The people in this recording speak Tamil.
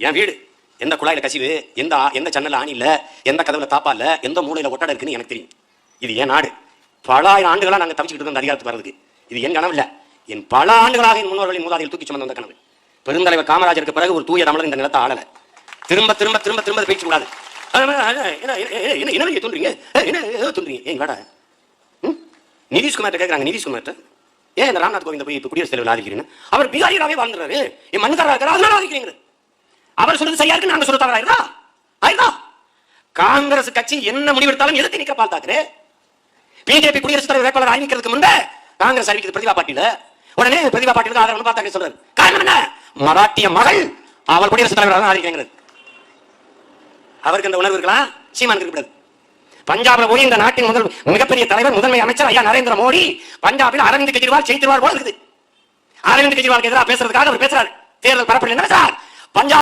என் வீடு எந்த குழாயில கசிவு, எந்த ஜன்னல் ஆணி இல்ல, எந்த கதவுல தாப்பா இல்ல, எந்த மூலையில ஒட்டடை இருக்குன்னு எனக்கு தெரியும். இது என் நாடு. பல ஆயிரம் ஆண்டுகளா நாங்க தப்பிச்சுக்கிட்டு இருந்த அதிகாரத்துக்கு வர்றதுக்கு இது என் கனவு இல்ல. என் பல ஆண்டுகளாக என் முன்னோர்களின் மூதாதையில் தூக்கி சுமந்த வந்த கனவு. பெருந்தலைவர் காமராஜருக்கு பிறகு ஒரு தூய தமிழர் இந்த நிலத்தை ஆளல. திரும்ப திரும்ப திரும்ப திரும்ப பேச்சு கூடாது. என்ன தோன்றீங்க, என்ன தோன்றீங்க? ஏன் வேடா நிதிஷ்குமார்ட்ட கேட்கறாங்க, நிதிஷ்குமார்ட்ட ஏன் இந்த ராம்நாத் கோவிந்த போய் இப்ப குடியரசுத் தலைவர் ஆதரிக்கிறீங்க? அவர் பிகாரியாவே வாழ்ந்துறாரு, என் மண்ணுக்காரா இருக்கிறா, அதனால ஆதரிக்கிறீங்க. அவர் சொல்றது சரியா இருக்கு, நாங்க சொல்ல தவறாயிருதா? ஆயிருதா? காங்கிரஸ் கட்சி என்ன முடிவெடுத்தாலும் எதிர்த்து நிக்க பார்த்தாரு. பிஜேபி குடியரசுத் தலைவர் வேட்பாளர் அறிவிக்கிறதுக்கு முன்பே காங்கிரஸ் அறிவிக்கிறது பிரதிபா பாட்டீல. உடனே பிரதிபா பாட்டீலுக்கு ஆதரவு பார்த்தாரு சொல்றாரு. காரணம் என்ன? மராட்டிய மகள் அவள் குடியரசுத் தலைவராக ஆதரிக்கிறாங்க. அவருக்கு அந்த உணர்வு இருக்கலாம், சீமானுக்கு இருக்கக்கூடாது. பஞ்சாப்ல போய் இந்த நாட்டின் முதல் மிகப்பெரிய தலைவர் முதன்மை அமைச்சர் ஐயா நரேந்திர மோடி பஞ்சாபில் அரவிந்த் கெஜ்ரிவால் ஜெயித்திருவார் போல இருக்குது. அரவிந்த் கெஜ்ரிவாலுக்கு எதிராக பேசுறதுக்காக அவர் பேசுறாரு. தேர்தல் பரப்பில் என்ன சார்? பஞ்சாப்